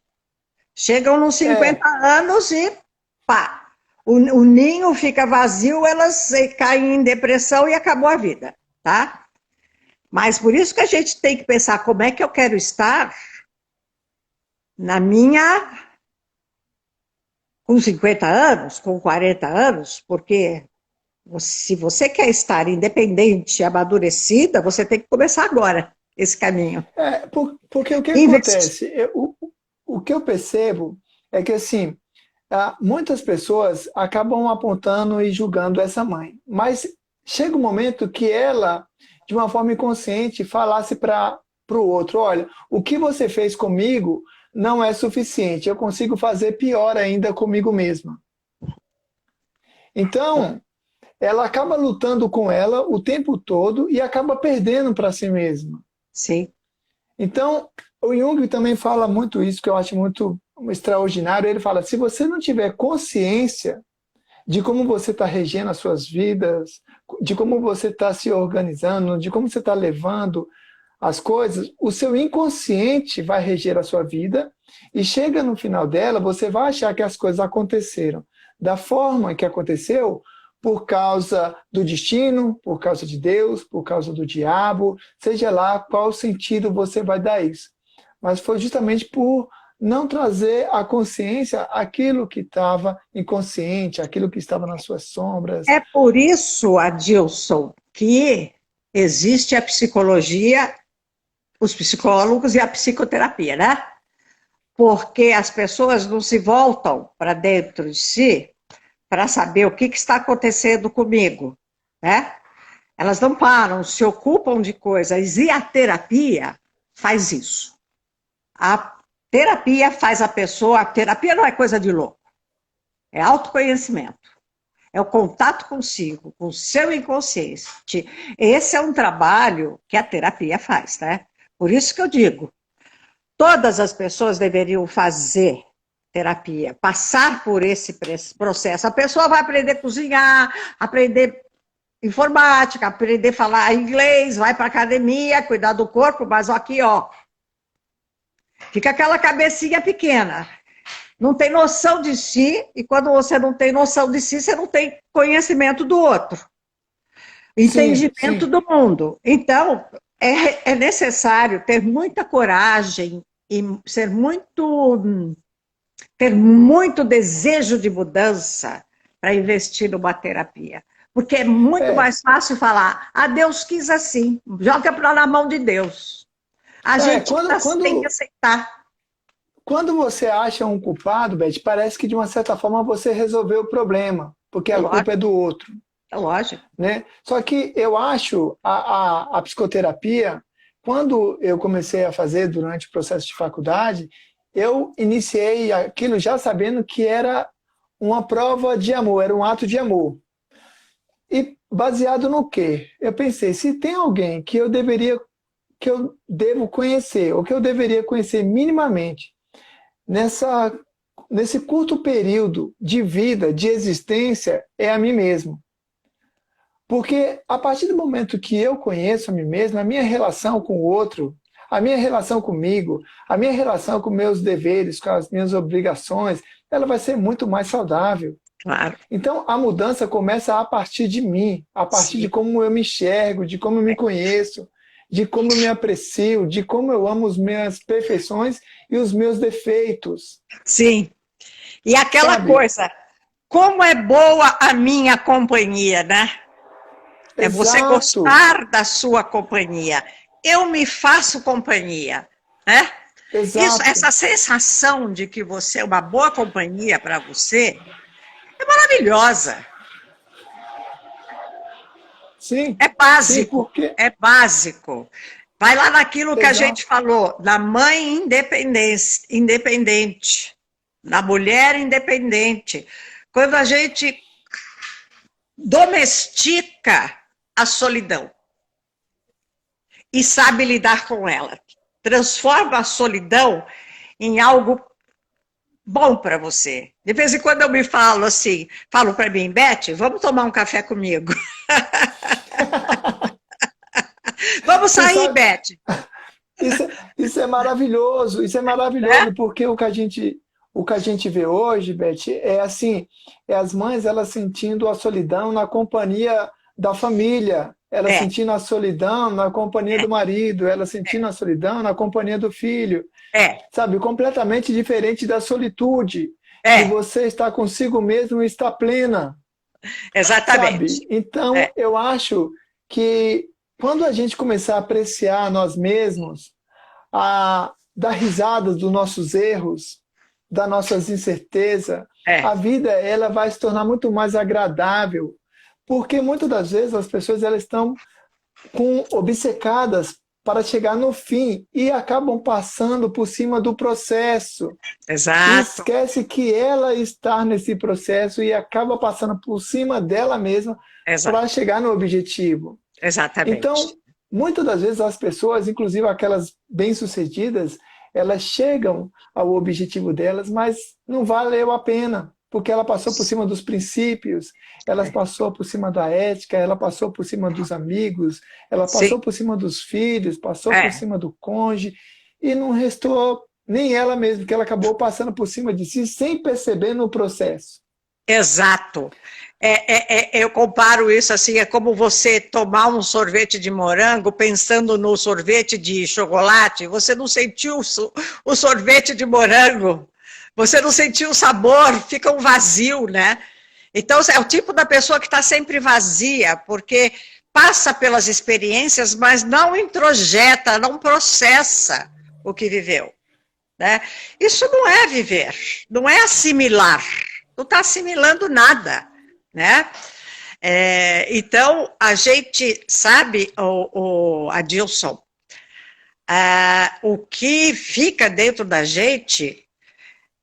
Chegam nos 50 anos e pá, o ninho fica vazio, elas caem em depressão e acabou a vida, tá? Mas por isso que a gente tem que pensar como é que eu quero estar na minha... com 50 anos, com 40 anos, porque se você quer estar independente, amadurecida, você tem que começar agora esse caminho. Porque o que acontece? O que eu percebo é que, assim, muitas pessoas acabam apontando e julgando essa mãe, mas chega um momento que ela, de uma forma inconsciente, falasse para o outro: olha, o que você fez comigo não é suficiente, eu consigo fazer pior ainda comigo mesma. Então, ela acaba lutando com ela o tempo todo e acaba perdendo para si mesma. Sim. Então, o Jung também fala muito isso, que eu acho muito extraordinário. Ele fala: se você não tiver consciência de como você está regendo as suas vidas, de como você está se organizando, de como você está levando as coisas, o seu inconsciente vai reger a sua vida e chega no final dela, você vai achar que as coisas aconteceram da forma que aconteceu por causa do destino, por causa de Deus, por causa do diabo, seja lá qual sentido você vai dar isso. Mas foi justamente por não trazer à consciência aquilo que estava inconsciente, aquilo que estava nas suas sombras. É por isso, Adilson, que existe a psicologia, os psicólogos e a psicoterapia, né? Porque as pessoas não se voltam para dentro de si para saber o que está acontecendo comigo, né? Elas não param, se ocupam de coisas, e a terapia faz isso. A terapia faz a pessoa... A terapia não é coisa de louco, é autoconhecimento. É o contato consigo, com o seu inconsciente. Esse é um trabalho que a terapia faz, né? Por isso que eu digo, todas as pessoas deveriam fazer terapia, passar por esse processo. A pessoa vai aprender a cozinhar, aprender informática, aprender a falar inglês, vai para a academia, cuidar do corpo, mas aqui, ó, fica aquela cabecinha pequena. Não tem noção de si, e quando você não tem noção de si, você não tem conhecimento do outro. Entendimento do mundo. Então, é necessário ter muita coragem e ter muito desejo de mudança para investir numa terapia. Porque é muito mais fácil falar: Deus quis assim, joga na mão de Deus. A gente tem que aceitar. Quando você acha um culpado, Beth, parece que de uma certa forma você resolveu o problema, porque a culpa é do outro. É lógico. Né? Só que eu acho a psicoterapia, quando eu comecei a fazer durante o processo de faculdade, eu iniciei aquilo já sabendo que era uma prova de amor, era um ato de amor. E baseado no quê? Eu pensei: se tem alguém que eu devo conhecer, ou que eu deveria conhecer minimamente, nesse curto período de vida, de existência, é a mim mesmo. Porque a partir do momento que eu conheço a mim mesmo, a minha relação com o outro, a minha relação comigo, a minha relação com meus deveres, com as minhas obrigações, ela vai ser muito mais saudável. Claro. Então, a mudança começa a partir de mim, a partir de como eu me enxergo, de como eu me conheço, de como eu me aprecio, de como eu amo as minhas perfeições e os meus defeitos. Sim. E aquela coisa, como é boa a minha companhia, né? É você gostar da sua companhia. Eu me faço companhia, né? Exato. Essa sensação de que você é uma boa companhia para você é maravilhosa. Sim. É básico. Sim, porque... É básico. Vai lá naquilo que a gente falou, da mãe independente, da mulher independente. Quando a gente domestica a solidão e sabe lidar com ela, transforma a solidão em algo bom para você. De vez em quando eu me falo assim, falo para mim, Beth, vamos tomar um café comigo. Vamos sair, Beth. Isso é maravilhoso, porque o que a gente vê hoje, Beth, é assim, é as mães elas sentindo a solidão na companhia da família, elas sentindo a solidão na companhia do marido, elas sentindo a solidão na companhia do filho. Sabe, completamente diferente da solitude, de você estar consigo mesmo e estar plena. Exatamente. Sabe? Então, eu acho que quando a gente começar a apreciar nós mesmos, a dar risadas dos nossos erros, das nossas incertezas, a vida ela vai se tornar muito mais agradável, porque muitas das vezes as pessoas elas estão obcecadas para chegar no fim e acabam passando por cima do processo. Exato. E esquece que ela está nesse processo e acaba passando por cima dela mesma para chegar no objetivo. Exatamente. Então, muitas das vezes as pessoas, inclusive aquelas bem-sucedidas, elas chegam ao objetivo delas, mas não valeu a pena, porque ela passou por cima dos princípios, ela passou por cima da ética, ela passou por cima dos amigos, ela passou por cima dos filhos, passou por cima do cônjuge, e não restou nem ela mesma, que ela acabou passando por cima de si sem perceber no processo. Exato. Eu comparo isso assim, é como você tomar um sorvete de morango pensando no sorvete de chocolate, você não sentiu o sorvete de morango, você não sentiu o sabor, fica um vazio, né? Então, é o tipo da pessoa que está sempre vazia, porque passa pelas experiências, mas não introjeta, não processa o que viveu, né? Isso não é viver, não é assimilar, não está assimilando nada, né? Então, a gente sabe, Adilson, o que fica dentro da gente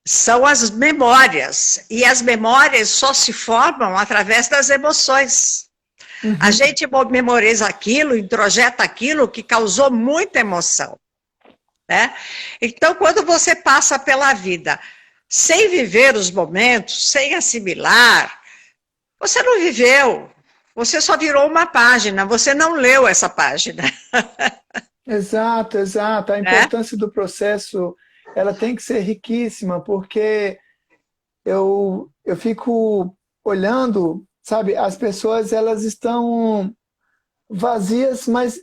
são as memórias, e as memórias só se formam através das emoções. Uhum. A gente memoriza aquilo, introjeta aquilo que causou muita emoção, né? Então, quando você passa pela vida sem viver os momentos, sem assimilar, você não viveu, você só virou uma página, você não leu essa página. Exato, exato. A importância do processo, ela tem que ser riquíssima, porque eu fico olhando, sabe, as pessoas, elas estão vazias, mas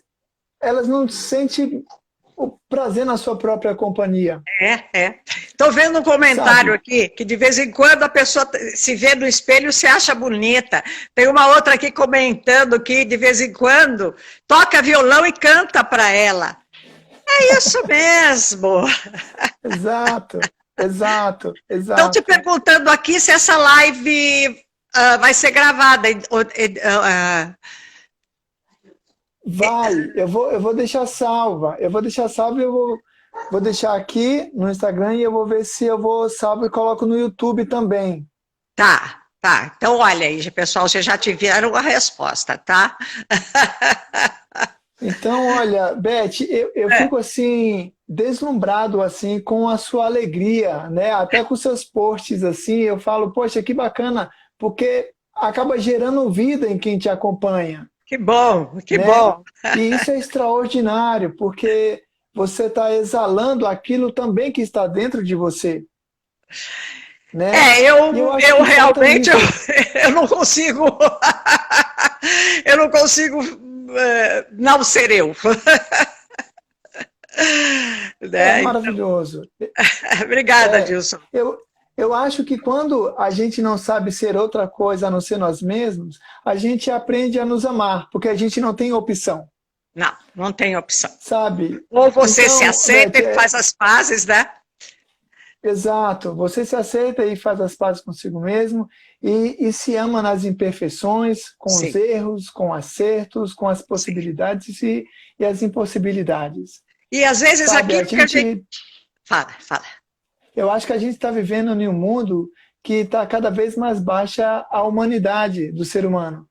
elas não sentem o prazer na sua própria companhia. Estou vendo um comentário aqui, que de vez em quando a pessoa se vê no espelho e se acha bonita. Tem uma outra aqui comentando que de vez em quando toca violão e canta para ela. É isso mesmo. Exato, exato, exato. Estão te perguntando aqui se essa live vai ser gravada. Vai, eu vou deixar salva. Eu vou deixar salva e eu vou deixar aqui no Instagram e eu vou ver se eu vou salvo e coloco no YouTube também. Tá. Então, olha aí, pessoal, vocês já tiveram a resposta, tá? Então, olha, Beth, eu fico assim, deslumbrado assim, com a sua alegria, né? Até com seus posts, assim, eu falo, poxa, que bacana, porque acaba gerando vida em quem te acompanha. Que bom, que né? bom. E isso é extraordinário, porque você está exalando aquilo também que está dentro de você, né? Eu realmente eu não consigo eu não consigo não ser eu. É Né? maravilhoso. Obrigada, Dilson. Eu acho que quando a gente não sabe ser outra coisa a não ser nós mesmos, a gente aprende a nos amar, porque a gente não tem opção. Não, não tem opção. Sabe? Ou você então, se aceita e faz as pazes, né? Exato. Você se aceita e faz as pazes consigo mesmo e se ama nas imperfeições, com Sim. os erros, com acertos, com as possibilidades e as impossibilidades. E às vezes Sabe, aquilo que a gente... Fala. Eu acho que a gente está vivendo em um mundo que está cada vez mais baixa a humanidade do ser humano.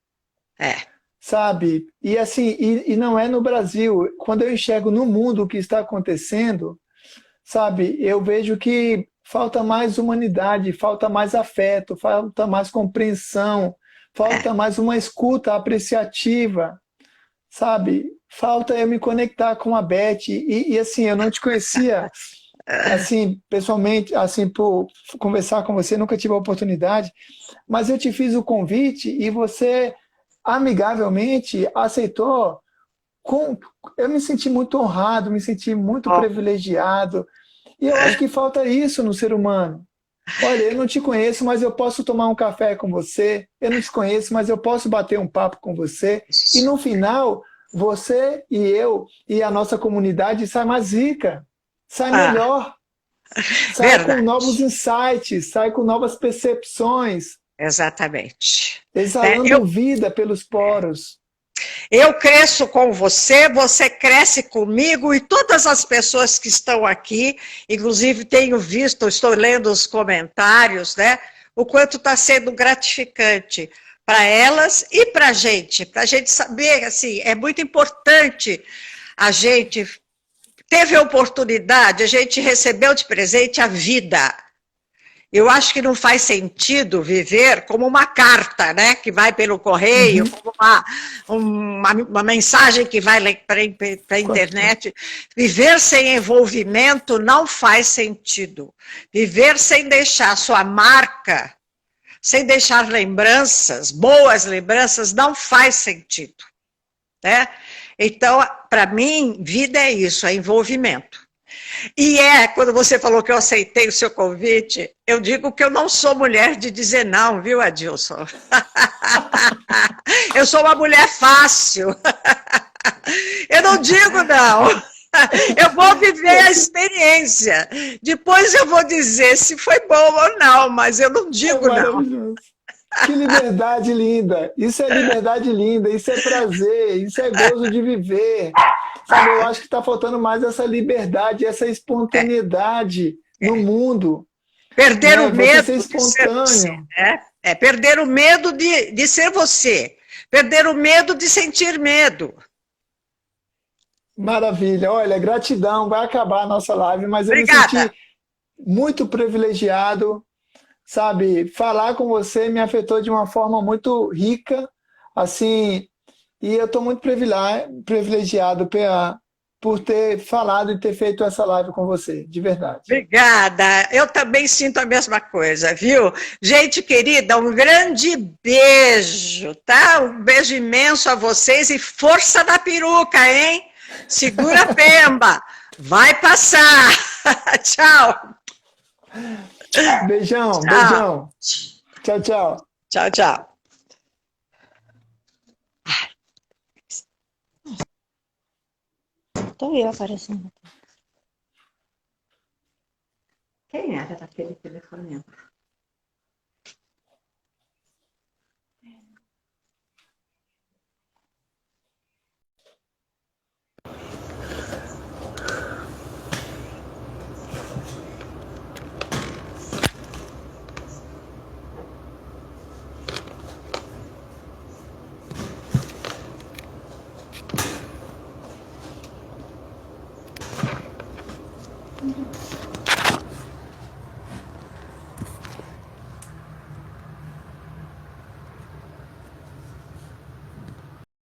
Sabe? E assim, e não é no Brasil. Quando eu enxergo no mundo o que está acontecendo, sabe, eu vejo que falta mais humanidade, falta mais afeto, falta mais compreensão, falta mais uma escuta apreciativa, sabe? Falta eu me conectar com a Beth. E assim, eu não te conhecia assim, pessoalmente, assim, por conversar com você, nunca tive a oportunidade, mas eu te fiz o convite e você amigavelmente aceitou. Eu me senti muito honrado, me senti muito privilegiado. E eu acho que falta isso no ser humano. Olha, eu não te conheço, mas eu posso tomar um café com você. Eu não te conheço, mas eu posso bater um papo com você. E no final, você e eu e a nossa comunidade sai mais rica, sai melhor, sai com novos insights, sai com novas percepções. Exatamente. Exalando vida pelos poros. Eu cresço com você, você cresce comigo e todas as pessoas que estão aqui, inclusive tenho visto, estou lendo os comentários, né? O quanto está sendo gratificante para elas e para a gente saber, assim, é muito importante a gente teve a oportunidade, a gente recebeu de presente a vida. Eu acho que não faz sentido viver como uma carta, né, que vai pelo correio, como uma mensagem que vai para a internet. Viver sem envolvimento não faz sentido. Viver sem deixar sua marca, sem deixar lembranças, boas lembranças, não faz sentido, né? Então, para mim, vida é isso, é envolvimento. E quando você falou que eu aceitei o seu convite, eu digo que eu não sou mulher de dizer não, viu, Adilson? Eu sou uma mulher fácil. Eu não digo não. Eu vou viver a experiência. Depois eu vou dizer se foi bom ou não, mas eu não digo não. Que liberdade linda! Isso é liberdade linda, isso é prazer, isso é gozo de viver. Sabe, eu acho que está faltando mais essa liberdade, essa espontaneidade no mundo. Perder o medo de ser você, perder o medo de ser você. Perder o medo de sentir medo. Maravilha. Olha, gratidão. Vai acabar a nossa live, mas eu me senti muito privilegiado. Sabe, falar com você me afetou de uma forma muito rica, assim, e eu estou muito privilegiado por ter falado e ter feito essa live com você, de verdade. Obrigada, eu também sinto a mesma coisa, viu? Gente querida, um grande beijo, tá? Um beijo imenso a vocês e força da peruca, hein? Segura a pemba, vai passar. Tchau. Beijão, beijão. Tchau, tchau. Tchau, tchau. Estou eu aparecendo. Quem era daquele telefonema?